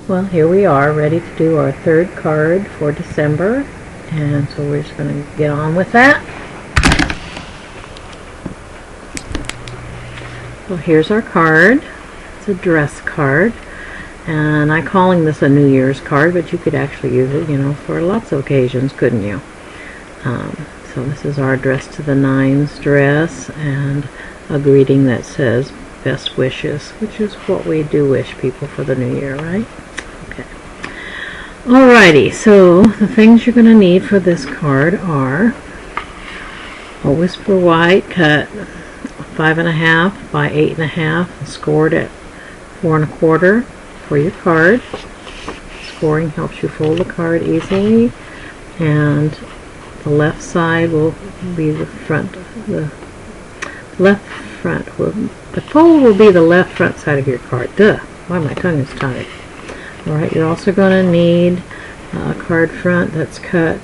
Well, here we are, ready to do our third card for December, and so we're just going to get on with that. Well, here's our card. It's a dress card, and I'm calling this a New Year's card, but you could actually use it, for lots of occasions, couldn't you? So this is our Dress to the Nines dress, and a greeting that says best wishes, which is what we do wish people for the new year, right? Okay. Alrighty, so the things you're going to need for this card are a Whisper White cut 5.5 by 8.5, scored at 4 1/4 for your card. Scoring helps you fold the card easily, and the left side will be the front. The fold will be the left front side of your card. Duh! Why my tongue is tied. Alright, you're also going to need a card front that's cut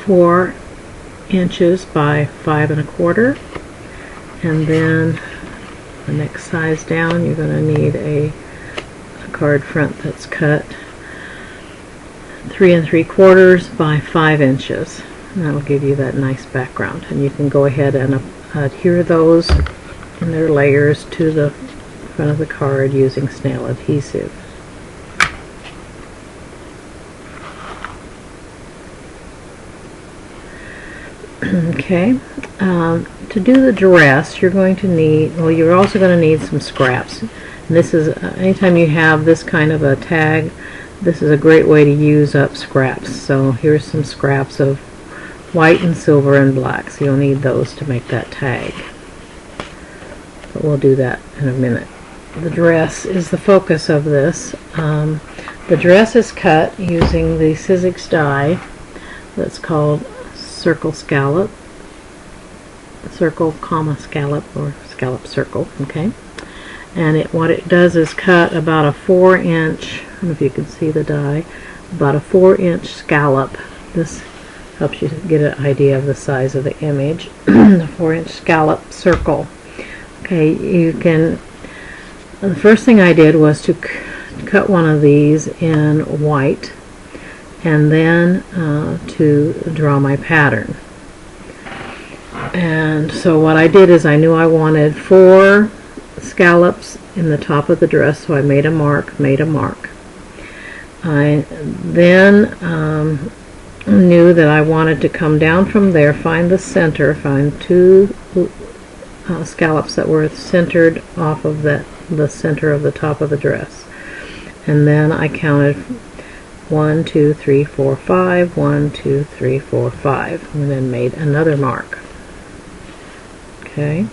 4 inches by 5 1/4, and then the next size down you're going to need a card front that's cut 3 3/4 by 5 inches. And that'll give you that nice background, and you can go ahead and adhere those in their layers to the front of the card using snail adhesive. Okay, to do the dress you're going to need, well, you're also going to need some scraps. And this is, anytime you have this kind of a tag, this is a great way to use up scraps. So here's some scraps of white and silver and black, so you'll need those to make that tag. But we'll do that in a minute. The dress is the focus of this. The dress is cut using the Sizzix die that's called circle scallop, circle comma scallop, or scallop circle, okay? And what it does is cut about a 4-inch, I don't know if you can see the die, about a 4-inch scallop. This helps you get an idea of the size of the image. The 4-inch scallop circle. Okay, you can, the first thing I did was to cut one of these in white, and then to draw my pattern. And so what I did is I knew I wanted 4 scallops in the top of the dress, so I made a mark. I then knew that I wanted to come down from there, find the center, find 2 scallops that were centered off of the center of the top of the dress, and then I counted 1 2 3 4 5, 1 2 3 4 5, and then made another mark. Okay,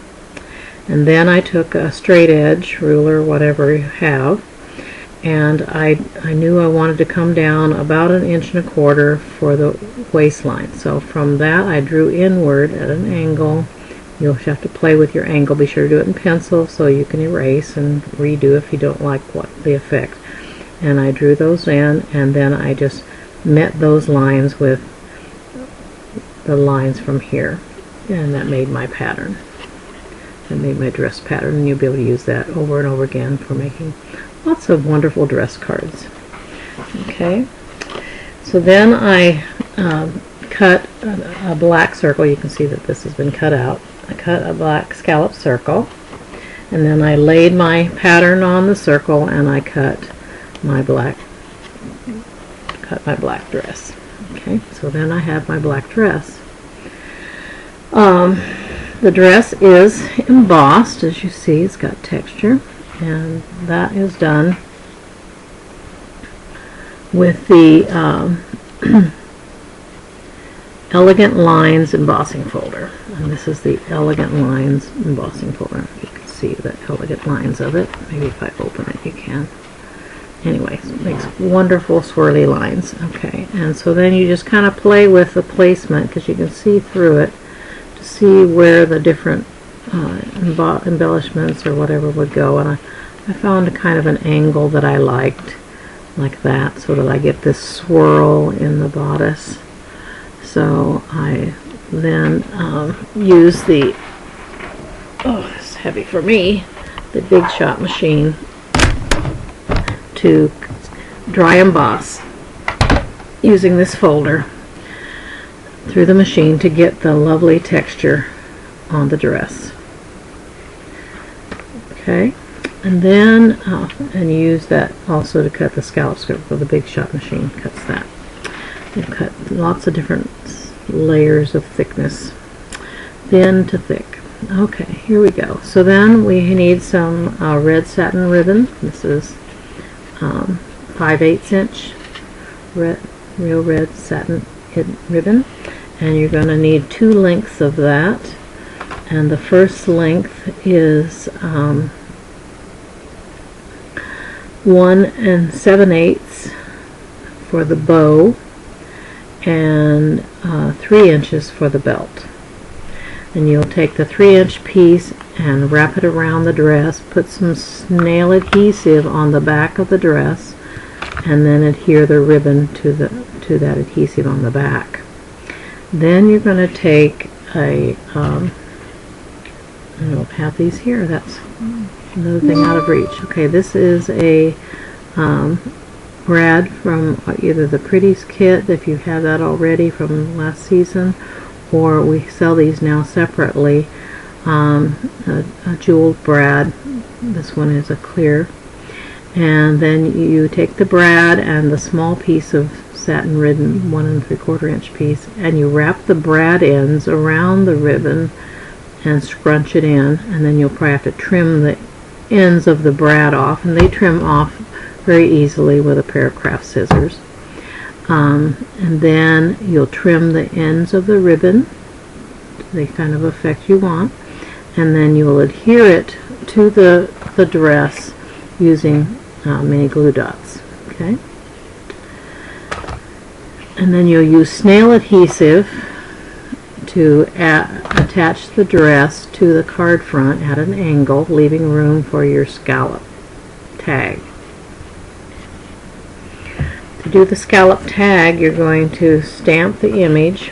and then I took a straight edge ruler, whatever you have, and I knew I wanted to come down about 1 1/4 inches for the waistline. So from that I drew inward at an angle. You'll have to play with your angle. Be sure to do it in pencil so you can erase and redo if you don't like the effect. And I drew those in, and then I just met those lines with the lines from here, and that made my pattern. That made my dress pattern, and you'll be able to use that over and over again for making lots of wonderful dress cards. Okay, so then I cut a black circle. You can see that this has been cut out. I cut a black scallop circle, and then I laid my pattern on the circle, and I cut my black dress. Okay, so then I have my black dress. The dress is embossed, as you see. It's got texture, and that is done with the Elegant Lines embossing folder. And this is the Elegant Lines embossing folder. You can see the elegant lines of it. Maybe if I open it you can. Anyway, it makes wonderful swirly lines. Okay, and so then you just kind of play with the placement, because you can see through it to see where the different embellishments or whatever would go. And I found a kind of an angle that I liked, like that, so that I get this swirl in the bodice. So I then use the, oh, it's heavy for me, the Big Shot machine to dry emboss using this folder through the machine to get the lovely texture on the dress. Okay, and then and use that also to cut the scallop script, for the Big Shot machine cuts that. You cut lots of different layers of thickness, thin to thick. Okay, here we go. So then we need some red satin ribbon. This is 5/8 inch real red satin ribbon, and you're going to need 2 lengths of that. And the first length is 1 7/8 for the bow and 3 inches for the belt. And you'll take the 3-inch piece and wrap it around the dress, put some snail adhesive on the back of the dress, and then adhere the ribbon to that adhesive on the back. Then you're going to take I don't have these here. That's another thing out of reach. Okay, this is a brad from either the Pretties kit, if you have that already from last season, or we sell these now separately. A jeweled brad. This one is a clear. And then you take the brad and the small piece of satin ribbon, 1 3/4 inch piece, and you wrap the brad ends around the ribbon and scrunch it in, and then you'll probably have to trim the ends of the brad off, and they trim off very easily with a pair of craft scissors. And then you'll trim the ends of the ribbon to the kind of effect you want, and then you will adhere it to the dress using mini glue dots. Okay, and then you'll use snail adhesive to attach the dress to the card front at an angle, leaving room for your scallop tag. To do the scallop tag, you're going to stamp the image.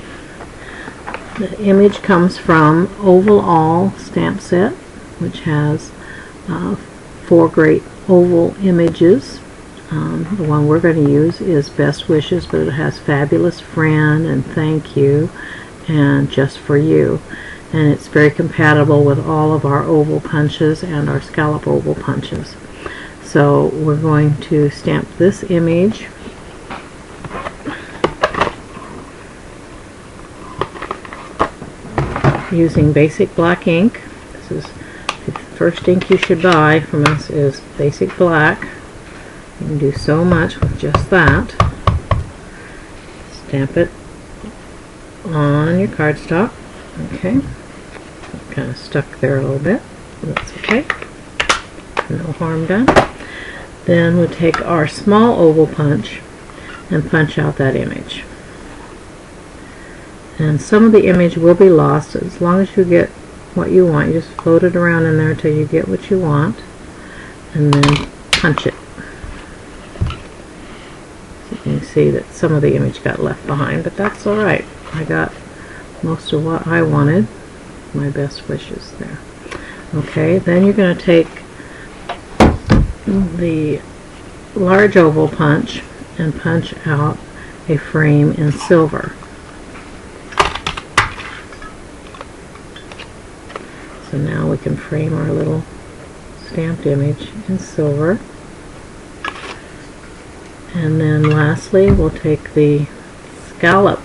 The image comes from Oval All stamp set, which has 4 great oval images. The one we're going to use is Best Wishes, but it has Fabulous Friend and Thank You and Just For You, and it's very compatible with all of our oval punches and our scallop oval punches. So we're going to stamp this image using basic black ink. This is the first ink you should buy from us, is basic black. You can do so much with just that. Stamp it on your cardstock. Okay, kind of stuck there a little bit. That's okay. No harm done. Then we'll take our small oval punch and punch out that image. And some of the image will be lost. As long as you get what you want, you just float it around in there until you get what you want, and then punch it. So you can see that some of the image got left behind, but that's alright. I got most of what I wanted. My Best Wishes there. Okay, then you're going to take the large oval punch and punch out a frame in silver. So now we can frame our little stamped image in silver. And then lastly, we'll take the scallop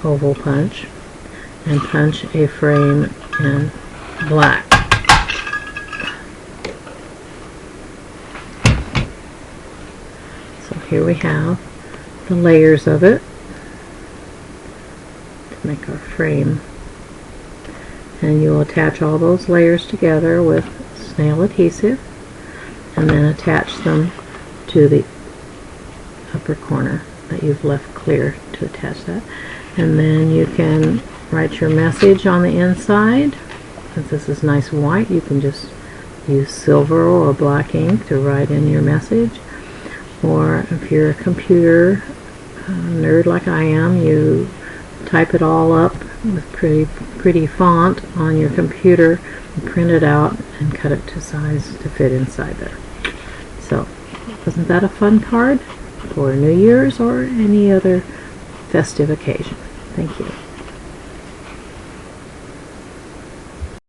oval punch and punch a frame in black. So here we have the layers of it to make our frame. And you will attach all those layers together with snail adhesive, and then attach them to the upper corner that you've left clear to attach that. And then you can write your message on the inside. Since this is nice white, you can just use silver or black ink to write in your message. Or if you're a computer nerd like I am, you type it all up with pretty font on your computer and print it out and cut it to size to fit inside there. So Wasn't that a fun card for New Year's or any other festive occasion? Thank you.